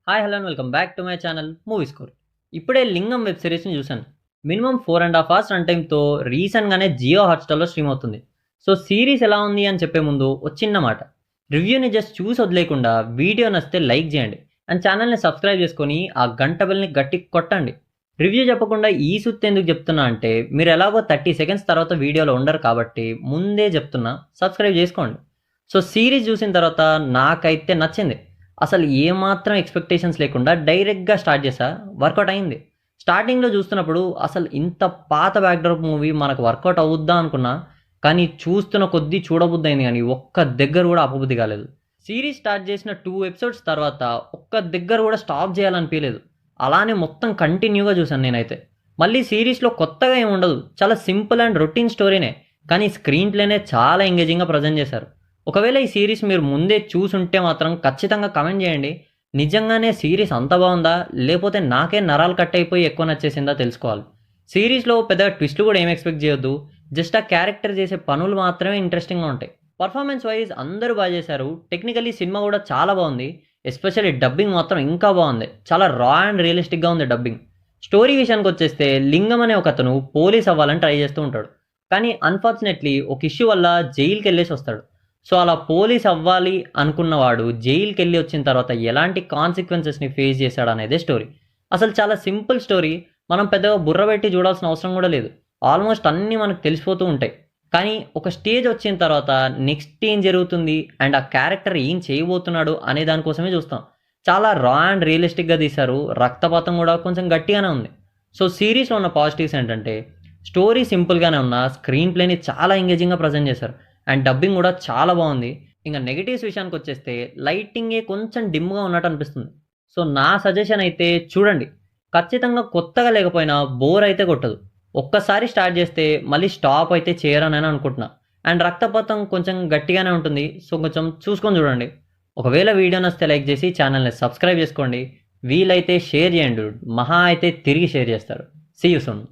Hi hello and welcome back to my channel movie score. ఇప్పుడే లింగం web సిరీస్ని చూశాను. Minimum 4.5 hours run టైమ్తో రీసెంట్గానే Jio హాట్స్టార్లో stream అవుతుంది. సో సిరీస్ ఎలా ఉంది అని చెప్పే ముందు ఒక చిన్న మాట, రివ్యూని జస్ట్ చూసి వదిలేకుండా వీడియో నచ్చితే లైక్ చేయండి అండ్ ఛానల్ని సబ్స్క్రైబ్ చేసుకొని ఆ గంట బెల్ని గట్టి కొట్టండి. రివ్యూ చెప్పకుండా ఈ సుత్తి ఎందుకు చెప్తున్నా అంటే, మీరు ఎలాగో 30 సెకండ్స్ తర్వాత వీడియోలో ఉండరు కాబట్టి ముందే చెప్తున్నా, సబ్స్క్రైబ్ చేసుకోండి. సో సిరీస్ చూసిన తర్వాత నాకైతే నచ్చింది. అసలు ఏమాత్రం ఎక్స్పెక్టేషన్స్ లేకుండా డైరెక్ట్గా స్టార్ట్ చేశా, వర్కౌట్ అయింది. స్టార్టింగ్లో చూస్తున్నప్పుడు అసలు ఇంత పాత బ్యాక్డ్రాప్ మూవీ మనకు వర్కౌట్ అవుద్దా అనుకున్నా, కానీ చూస్తున్న కొద్దీ చూడబుద్ధి అయింది, కానీ ఒక్క దగ్గర కూడా ఆపబుద్ధి కాలేదు. సిరీస్ స్టార్ట్ చేసిన 2 ఎపిసోడ్స్ తర్వాత ఒక్క దగ్గర కూడా స్టాప్ చేయాలనిపించలేదు. అలానే మొత్తం కంటిన్యూగా చూశాను నేనైతే. మళ్ళీ సిరీస్లో కొత్తగా ఏమి ఉండదు, చాలా సింపుల్ అండ్ రొటీన్ స్టోరీనే, కానీ స్క్రీన్ ప్లేనే చాలా ఎంగేజింగ్గా ప్రజెంట్ చేశారు. ఒకవేళ ఈ సిరీస్ మీరు ముందే చూసుంటే మాత్రం ఖచ్చితంగా కమెంట్ చేయండి. నిజంగానే సిరీస్ అంత బాగుందా, లేకపోతే నాకే నరాలు కట్ అయిపోయి ఎక్కువ నచ్చేసిందా తెలుసుకోవాలి. సిరీస్లో పెద్ద ట్విస్ట్లు కూడా ఏం ఎక్స్పెక్ట్ చేయొద్దు, జస్ట్ ఆ క్యారెక్టర్ చేసే పనులు మాత్రమే ఇంట్రెస్టింగ్గా ఉంటాయి. పర్ఫార్మెన్స్ వైజ్ అందరూ బాగా చేశారు. టెక్నికలీ సినిమా కూడా చాలా బాగుంది. ఎస్పెషల్లీ డబ్బింగ్ మాత్రం ఇంకా బాగుంది. చాలా రా అండ్ రియలిస్టిక్గా ఉంది డబ్బింగ్. స్టోరీ విషయానికి వచ్చేస్తే, లింగం అనే ఒకతను పోలీస్ అవ్వాలని ట్రై చేస్తూ ఉంటాడు. కానీ అన్ఫార్చునేట్లీ ఒక ఇష్యూ వల్ల జైలుకి వెళ్ళేసి వస్తాడు. సో అలా పోలీస్ అవ్వాలి అనుకున్నవాడు జైలుకి వెళ్ళి వచ్చిన తర్వాత ఎలాంటి కాన్సిక్వెన్సెస్ని ఫేస్ చేశాడనేదే స్టోరీ. అసలు చాలా సింపుల్ స్టోరీ, మనం పెద్దగా బుర్ర పెట్టి చూడాల్సిన అవసరం కూడా లేదు. ఆల్మోస్ట్ అన్నీ మనకు తెలిసిపోతూ ఉంటాయి. కానీ ఒక స్టేజ్ వచ్చిన తర్వాత నెక్స్ట్ ఏం జరుగుతుంది అండ్ ఆ క్యారెక్టర్ ఏం చేయబోతున్నాడు అనే దానికోసమే చూస్తాం. చాలా రా అండ్ రియలిస్టిక్గా తీశారు. రక్తపాతం కూడా కొంచెం గట్టిగానే ఉంది. సో సిరీస్లో ఉన్న పాజిటివ్స్ ఏంటంటే, స్టోరీ సింపుల్గానే ఉన్న స్క్రీన్ ప్లేని చాలా ఎంగేజింగ్గా ప్రజెంట్ చేశారు అండ్ డబ్బింగ్ కూడా చాలా బాగుంది. ఇంకా నెగిటివ్స్ విషయానికి వచ్చేస్తే, లైటింగే కొంచెం డిమ్గా ఉన్నట్టు అనిపిస్తుంది. సో నా సజెషన్ అయితే చూడండి, ఖచ్చితంగా కొత్తగా లేకపోయినా బోర్ అయితే కొట్టదు. ఒక్కసారి స్టార్ట్ చేస్తే మళ్ళీ స్టాప్ అయితే చేయరని అనుకుంటున్నా. అండ్ రక్తపాతం కొంచెం గట్టిగానే ఉంటుంది, సో కొంచెం చూసుకొని చూడండి. ఒకవేళ వీడియో నచ్చితే లైక్ చేసి ఛానల్ని సబ్స్క్రైబ్ చేసుకోండి. వీలైతే షేర్ చేయండి, మహా అయితే తిరిగి షేర్ చేస్తారు. See you soon.